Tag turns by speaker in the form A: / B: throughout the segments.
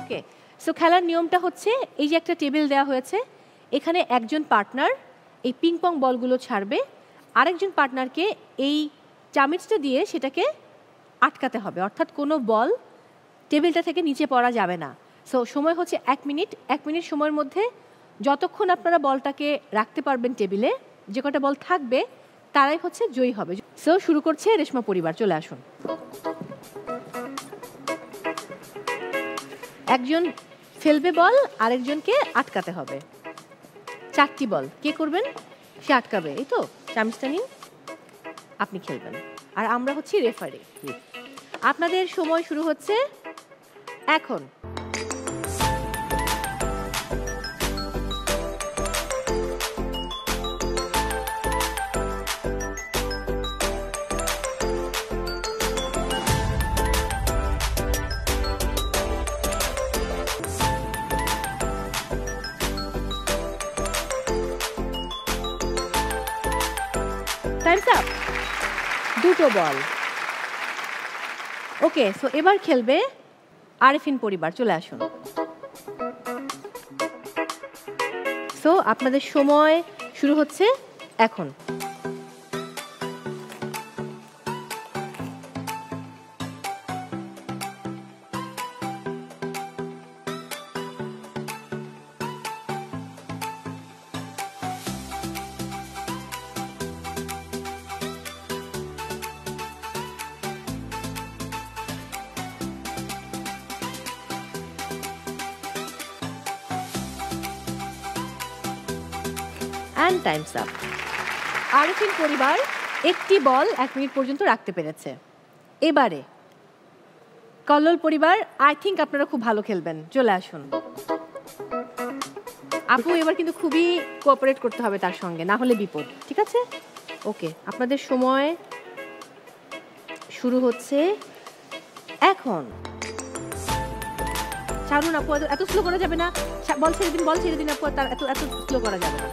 A: ওকে, so খেলার নিয়মটা হচ্ছে এই যে একটা টেবিল দেওয়া হয়েছে, এখানে একজন পার্টনার এই পিং পং বলগুলো ছাড়বে, আরেকজন পার্টনারকে এই চামিচটা দিয়ে সেটাকে আটকাতে হবে, অর্থাৎ কোনো বল টেবিলটা থেকে নিচে পড়া যাবে না। সো সময় হচ্ছে 1 মিনিট। 1 মিনিট সময়ের মধ্যে যতক্ষণ আপনারা বলটাকে রাখতে পারবেন টেবিলে, যে কটা বল থাকবে তারাই হচ্ছে জয়ী হবে। সো শুরু করছে রেশমা পরিবার, চলে আসুন। একজন ফেলবে বল, আরেকজনকে আটকাতে হবে। 4টি বল কে করবেন? সে আটকাবে, এই তো। চামচটা নিন, আপনি খেলবেন, আর আমরা হচ্ছি রেফারি। আপনাদের সময় শুরু হচ্ছে এখন। Time's up. 2টো বল। ওকে, সো এবার খেলবে আরেফিন পরিবার, চলে আসুন। সো আপনাদের সময় শুরু হচ্ছে এখন। And time's up. আরেফিন পরিবার একটি বল 1 মিনিট পর্যন্ত রাখতে পেরেছে। এবারে কল্লোল পরিবার, আই থিঙ্ক আপনারা খুব ভালো খেলবেন, চলে আসুন। আপু এবার কিন্তু খুবই কোঅপারেট করতে হবে তার সঙ্গে, না হলে বিপদ, ঠিক আছে? ওকে, আপনাদের সময় শুরু হচ্ছে এখন। ছাড়ুন আপু, এত স্লো করা যাবে না। বল ছেড়ে দিন, বল ছেড়ে দিন আপু, তার এত স্লো করা যাবে না।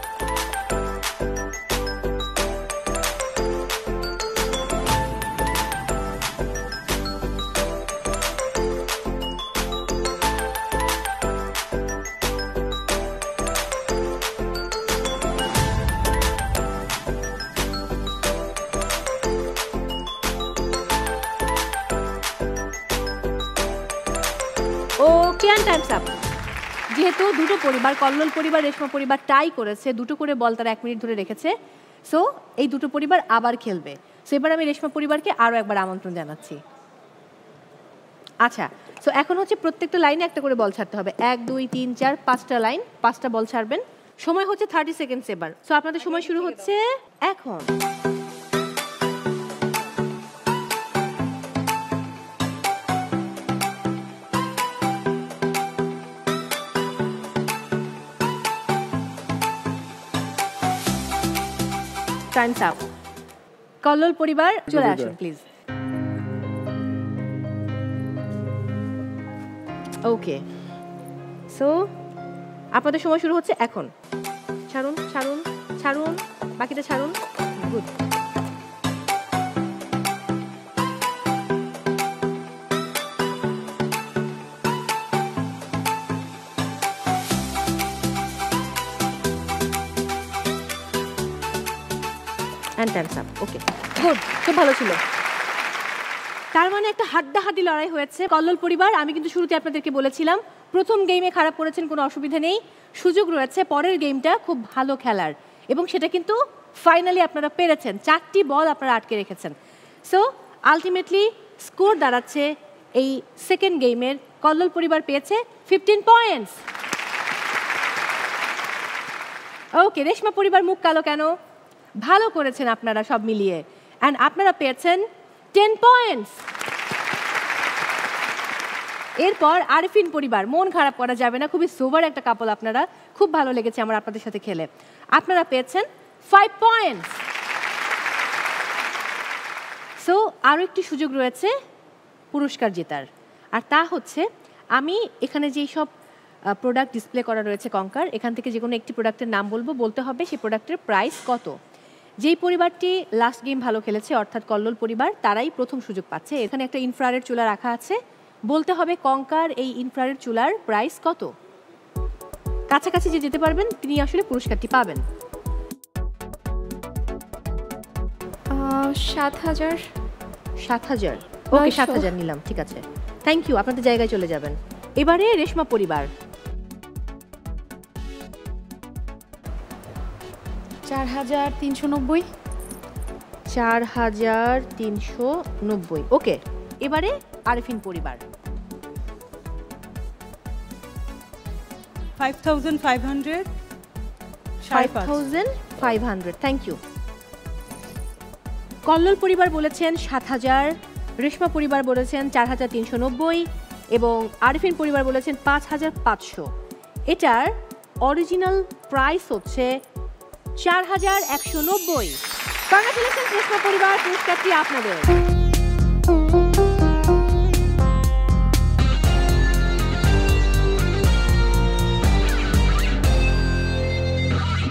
A: ওকে, অ্যান্ড টাইমস আপ। যেহেতু দুটো পরিবার, কল্লোল পরিবার, রেশমা পরিবার টাই করেছে, 2টো করে বল তারা 1 মিনিট ধরে রেখেছে, সো এই দুটো পরিবার আবার খেলবে। সো এবার আমি রেশমা পরিবারকে আরও একবার আমন্ত্রণ জানাচ্ছি। আচ্ছা, সো এখন হচ্ছে প্রত্যেকটা লাইনে একটা করে বল ছাড়তে হবে। 1 2 3 4 5টা লাইন, 5টা বল ছাড়বেন। সময় হচ্ছে 30 সেকেন্ডস এবার। সো আপনাদের সময় শুরু হচ্ছে এখন। Time's up. কল্লোল পরিবার চলে আসুন প্লিজ। ওকে, সো আপনাদের সময় শুরু হচ্ছে এখন। ছাড়ুন ছাড়ুন ছাড়ুন, বাকিটা ছাড়ুন। Good. And time's up. Okay. Good. খুব ভালো ছিল। তার মানে একটা হাড্ডাহাড্ডি লড়াই হয়েছে। কল্লোল পরিবার, আমি কিন্তু শুরুতে আপনাদেরকে বলেছিলাম প্রথম গেমে খারাপ করেছেন, কোনো অসুবিধা নেই, সুযোগ রয়েছে পরের গেমটা খুব ভালো খেলার, এবং সেটা কিন্তু ফাইনালি আপনারা পেরেছেন। 4টি বল আপনারা আটকে রেখেছেন। সো আলটিমেটলি স্কোর দাঁড়াচ্ছে এই সেকেন্ড গেমের, কল্লোল পরিবার পেয়েছে 15 পয়েন্টস। ওকে, রেশমা পরিবার মুখ কালো কেন? ভালো করেছেন আপনারা সব মিলিয়ে, অ্যান্ড আপনারা পেয়েছেন 10 পয়েন্টস। এরপর আরেফিন পরিবার, মন খারাপ করা যাবে না, খুবই সোবার একটা কাপল আপনারা, খুব ভালো লেগেছে আমার আপনাদের সাথে খেলে। আপনারা পেয়েছেন 5 পয়েন্টস। সো আরও একটি সুযোগ রয়েছে পুরস্কার জেতার, আর তা হচ্ছে আমি এখানে যেই সব প্রোডাক্ট ডিসপ্লে করা রয়েছে কঙ্কার, এখান থেকে যে কোনো একটি প্রোডাক্টের নাম বলবো, বলতে হবে সেই প্রোডাক্টের প্রাইস কত। যেই পরিবারটি লাস্ট গেম ভালো খেলেছে, অর্থাৎ কল্লোল পরিবার, তারাই প্রথম সুযোগ পাচ্ছে। এখানে একটা ইনফ্রারেড চুলা রাখা আছে, বলতে হবে কঙ্কার এই ইনফ্রারেড চুলার প্রাইস কত। কাছাকাছি যে যেতে পারবেন তিনি আসলে পুরস্কারটি পাবেন।
B: 7,000।
A: 7,000, ওকে 7,000 নিলাম, ঠিক আছে, থ্যাংক ইউ, আপনাদের জায়গায় চলে যাবেন। এবারে রেশমা পরিবার।
B: 4,390।
A: 4,390, ওকে। এবারে আরেফিন পরিবার।
C: 5,500।
A: 5,500, থ্যাংক ইউ। কল্লোল পরিবার বলেছেন 7,000, রেশমা পরিবার বলেছেন 4,390 এবং আরিফিন পরিবার বলেছেন 5,500। এটার অরিজিনাল প্রাইস হচ্ছে 4,190। কংগ্রাচুলেশনস রেশমা পরিবার, পুরস্কারটি আপনাদের।